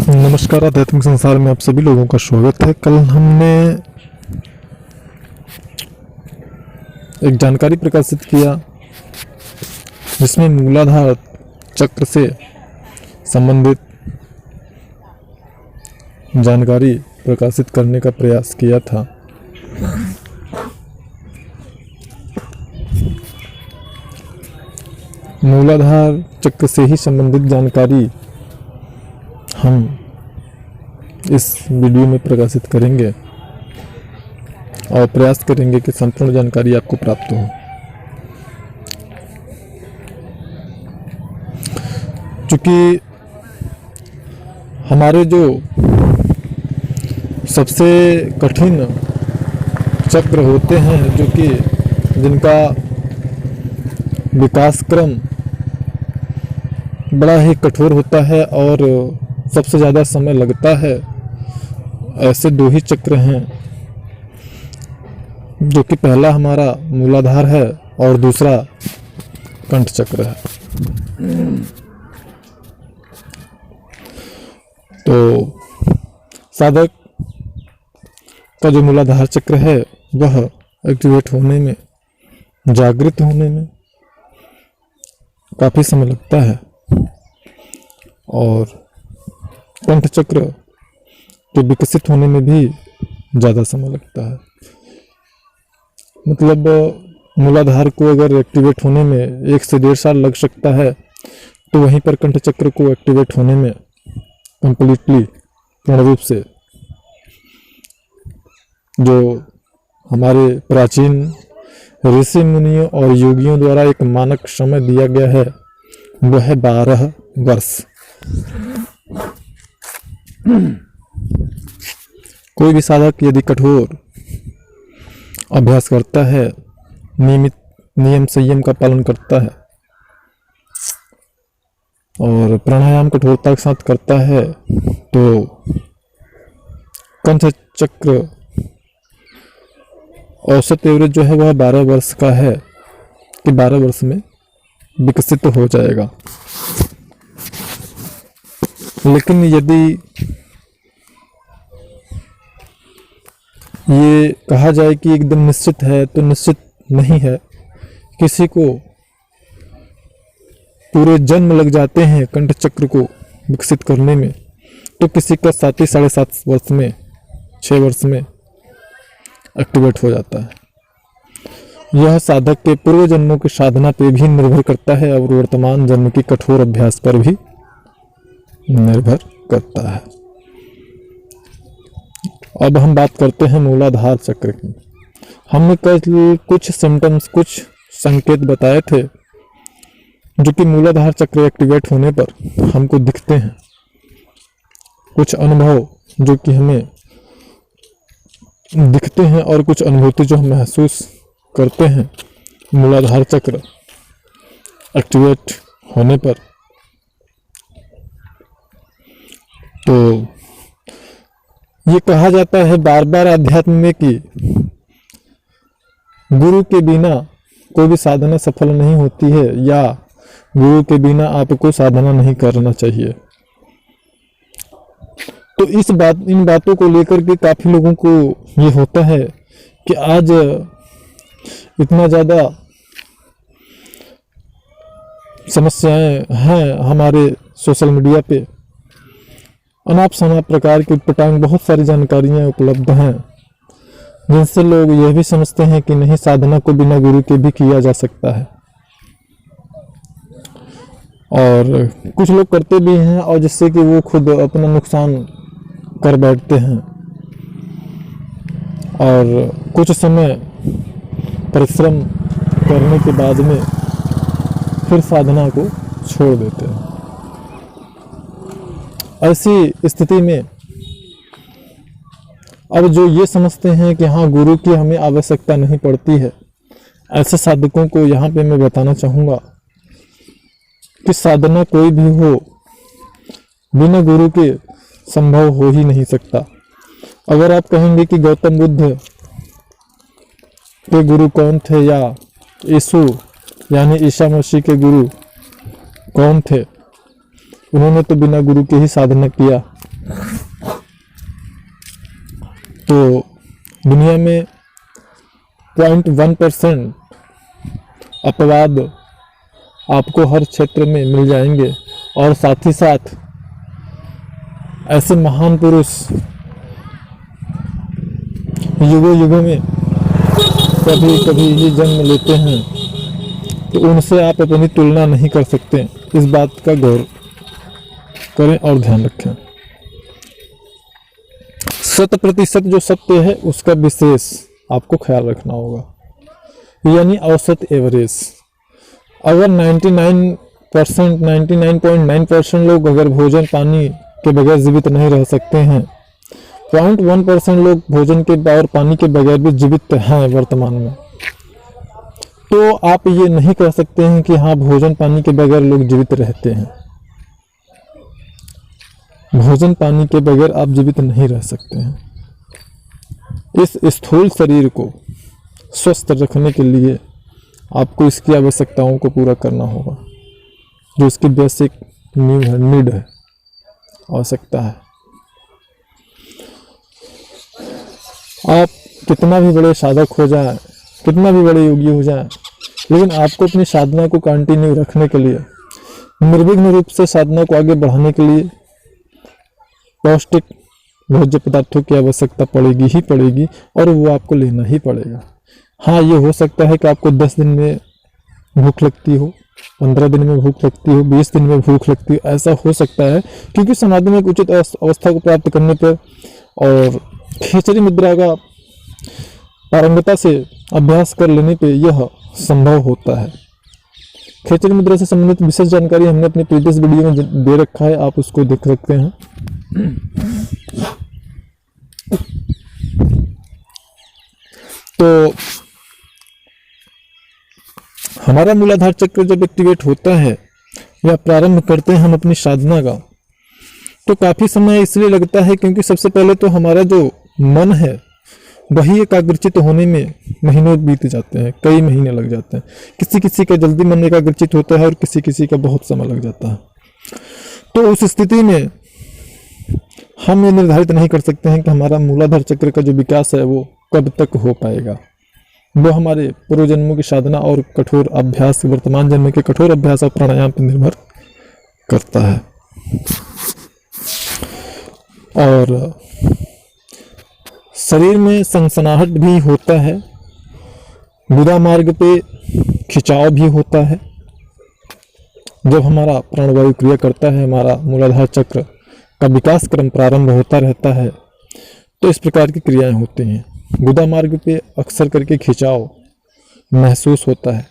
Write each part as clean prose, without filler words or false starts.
नमस्कार। आध्यात्मिक संसार में आप सभी लोगों का स्वागत है। कल हमने एक जानकारी प्रकाशित किया जिसमें मूलाधार चक्र से संबंधित जानकारी प्रकाशित करने का प्रयास किया था। मूलाधार चक्र से ही संबंधित जानकारी हम इस वीडियो में प्रकाशित करेंगे और प्रयास करेंगे कि संपूर्ण जानकारी आपको प्राप्त हो। क्योंकि हमारे जो सबसे कठिन चक्र होते हैं, जो कि जिनका विकास क्रम बड़ा ही कठोर होता है और सबसे ज़्यादा समय लगता है, ऐसे दो ही चक्र हैं, जो कि पहला हमारा मूलाधार है और दूसरा कंठ चक्र है। तो साधक का जो मूलाधार चक्र है वह एक्टिवेट होने में, जागृत होने में काफ़ी समय लगता है और कंठ चक्र के विकसित होने में भी ज़्यादा समय लगता है। मतलब मूलाधार को अगर एक्टिवेट होने में 1 से 1.5 साल लग सकता है, तो वहीं पर कंठ चक्र को एक्टिवेट होने में कंप्लीटली पूर्ण रूप से जो हमारे प्राचीन ऋषि मुनियों और योगियों द्वारा एक मानक समय दिया गया है, वह है 12 वर्ष। कोई भी साधक यदि कठोर अभ्यास करता है, नियमित नियम संयम का पालन करता है और प्राणायाम कठोरता के साथ करता है, तो कंठ चक्र औसत एवरेज जो है वह 12 वर्ष का है कि 12 वर्ष में विकसित हो जाएगा। लेकिन यदि ये कहा जाए कि एकदम निश्चित है, तो निश्चित नहीं है। किसी को पूरे जन्म लग जाते हैं कंठ चक्र को विकसित करने में, तो किसी का 7 से 7.5 वर्ष में, 6 वर्ष में एक्टिवेट हो जाता है। यह साधक के पूर्व जन्मों की साधना पर भी निर्भर करता है और वर्तमान जन्म की कठोर अभ्यास पर भी निर्भर करता है। अब हम बात करते हैं मूलाधार चक्र की। हमने कल कुछ सिम्टम्स, कुछ संकेत बताए थे जो कि मूलाधार चक्र एक्टिवेट होने पर हमको दिखते हैं। कुछ अनुभव जो कि हमें दिखते हैं और कुछ अनुभूति जो हम महसूस करते हैं मूलाधार चक्र एक्टिवेट होने पर। तो ये कहा जाता है बार बार अध्यात्म में कि गुरु के बिना कोई भी साधना सफल नहीं होती है, या गुरु के बिना आपको साधना नहीं करना चाहिए। तो इन बातों को लेकर के काफी लोगों को ये होता है कि आज इतना ज़्यादा समस्याएं हैं हमारे सोशल मीडिया पे, अनाप शनाप प्रकार की उटपटांग बहुत सारी जानकारियां उपलब्ध हैं, जिनसे लोग यह भी समझते हैं कि नहीं, साधना को बिना गुरु के भी किया जा सकता है। और कुछ लोग करते भी हैं और जिससे कि वो खुद अपना नुकसान कर बैठते हैं और कुछ समय परिश्रम करने के बाद में फिर साधना को छोड़ देते हैं। ऐसी स्थिति में अब जो ये समझते हैं कि हाँ, गुरु की हमें आवश्यकता नहीं पड़ती है, ऐसे साधकों को यहाँ पे मैं बताना चाहूँगा कि साधना कोई भी हो, बिना गुरु के संभव हो ही नहीं सकता। अगर आप कहेंगे कि गौतम बुद्ध के गुरु कौन थे, या यीशु यानी ईसा मसीह के गुरु कौन थे, उन्होंने तो बिना गुरु के ही साधना किया, तो दुनिया में 0.1% अपवाद आपको हर क्षेत्र में मिल जाएंगे, और साथ ही साथ ऐसे महान पुरुष युगों युगों में कभी कभी ही जन्म लेते हैं, तो उनसे आप अपनी तुलना नहीं कर सकते। इस बात का गौर करें और ध्यान रखें। 100% जो सत्य है उसका विशेष आपको ख्याल रखना होगा, यानी औसत एवरेज। अगर 99.9% लोग अगर भोजन पानी के बगैर जीवित नहीं रह सकते हैं, 0.1% लोग भोजन के और पानी के बगैर भी जीवित हैं वर्तमान में, तो आप ये नहीं कह सकते हैं कि हाँ भोजन पानी के बगैर लोग जीवित रहते हैं। भोजन पानी के बगैर आप जीवित नहीं रह सकते हैं। इस स्थूल शरीर को स्वस्थ रखने के लिए आपको इसकी आवश्यकताओं को पूरा करना होगा, जो इसकी बेसिक नीड है, आवश्यकता है। आप कितना भी बड़े साधक हो जाए, कितना भी बड़े योगी हो जाए, लेकिन आपको अपनी साधना को कंटिन्यू रखने के लिए, निर्विघ्न रूप से साधना को आगे बढ़ाने के लिए पौष्टिक भोज्य पदार्थों की आवश्यकता पड़ेगी ही पड़ेगी, और वो आपको लेना ही पड़ेगा। हाँ, ये हो सकता है कि आपको 10 दिन में भूख लगती हो, 15 दिन में भूख लगती हो, 20 दिन में भूख लगती हो, ऐसा हो सकता है, क्योंकि समाधि में एक उचित अवस्था को प्राप्त करने पर और खेचरी मुद्रा का पारंगता से अभ्यास कर लेने पे यह संभव होता है। खेचरी मुद्रा से संबंधित विशेष जानकारी हमने अपने प्रीवियस वीडियो में दे रखा है, आप उसको देख सकते हैं। तो हमारा मूलाधार चक्र जब एक्टिवेट होता है या प्रारंभ करते हैं हम अपनी साधना का, तो काफी समय इसलिए लगता है क्योंकि सबसे पहले तो हमारा जो मन है वही एकाग्रचित होने में महीनों बीत जाते हैं, कई महीने लग जाते हैं। किसी किसी का जल्दी मन एकाग्रचित होता है और किसी किसी का बहुत समय लग जाता है। तो उस स्थिति में हम ये निर्धारित नहीं कर सकते हैं कि हमारा मूलाधार चक्र का जो विकास है वो कब तक हो पाएगा। वो हमारे पूर्व जन्मों की साधना और कठोर अभ्यास, वर्तमान जन्म के कठोर अभ्यास और प्राणायाम पर निर्भर करता है। और शरीर में सनसनाहट भी होता है, गुदा मार्ग पे खिंचाव भी होता है। जब हमारा प्राणवायु क्रिया करता है, हमारा मूलाधार चक्र का विकास क्रम प्रारंभ होता रहता है, तो इस प्रकार की क्रियाएं होती हैं। गुदा मार्ग पे अक्सर करके खिंचाव महसूस होता है,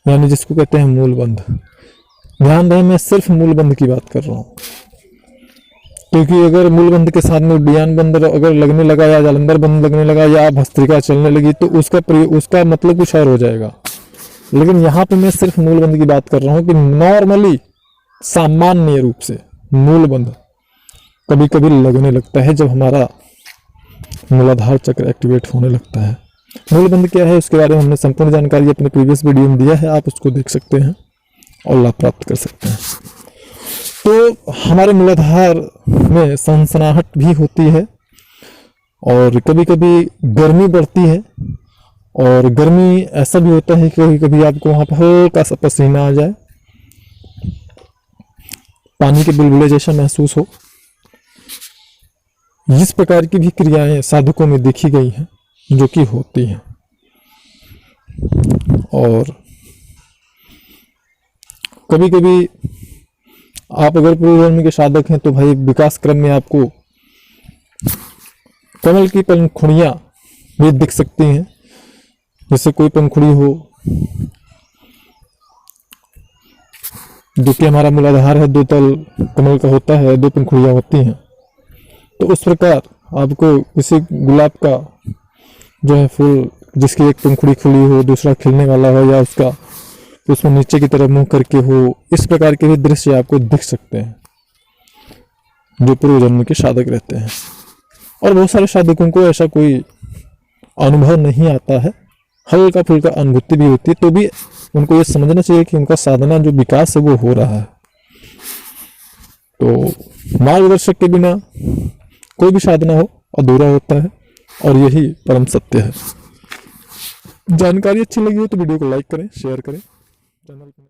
यानी जिसको कहते हैं मूलबंध। ध्यान रहे, मैं सिर्फ मूलबंध की बात कर रहा हूँ, क्योंकि अगर मूलबंध के साथ में उड्डयन बंद अगर लगने लगा या जालंधर बंद लगने लगा या भस्त्रिका चलने लगी तो उसका मतलब कुछ और हो जाएगा। लेकिन यहाँ पे मैं सिर्फ मूलबंध की बात कर रहा हूँ कि नॉर्मली सामान्य रूप से मूलबंध कभी कभी लगने लगता है जब हमारा मूलाधार चक्र एक्टिवेट होने लगता है। मूलबंध क्या है उसके बारे में हमने संपूर्ण जानकारी अपने प्रीवियस वीडियो में दिया है, आप उसको देख सकते हैं और लाभ प्राप्त कर सकते हैं। तो हमारे मूलाधार में सनसनाहट भी होती है और कभी कभी गर्मी बढ़ती है, और गर्मी ऐसा भी होता है कि कभी कभी आपको वहाँ पर हल्का सा पसीना आ जाए, पानी के बुलबुले जैसा महसूस हो। इस प्रकार की भी क्रियाएं साधकों में देखी गई हैं जो कि होती हैं। और कभी कभी आप अगर पूर्व जन्म के साधक हैं तो भाई विकास क्रम में आपको कमल की पंखुड़ियां भी दिख सकती हैं। जैसे कोई पंखुड़ी हो जो कि हमारा मूलाधार है, 2 तल कमल का होता है, 2 पंखुड़ियां होती हैं, तो उस प्रकार आपको किसी गुलाब का जो है फूल जिसकी एक पंखुड़ी खुली हो, दूसरा खिलने वाला हो, या उसमें नीचे की तरफ मुंह करके हो, इस प्रकार के भी दृश्य आपको दिख सकते हैं जो पूर्व जन्म के साधक रहते हैं। और बहुत सारे साधकों को ऐसा कोई अनुभव नहीं आता है, हल्का फुल्का अनुभूति भी होती है, तो भी उनको ये समझना चाहिए कि उनका साधना जो विकास है वो हो रहा है। तो मार्गदर्शक के बिना कोई भी साधना हो अधूरा होता है और यही परम सत्य है। जानकारी अच्छी लगी हो तो वीडियो को लाइक करें, शेयर करें, चैनल को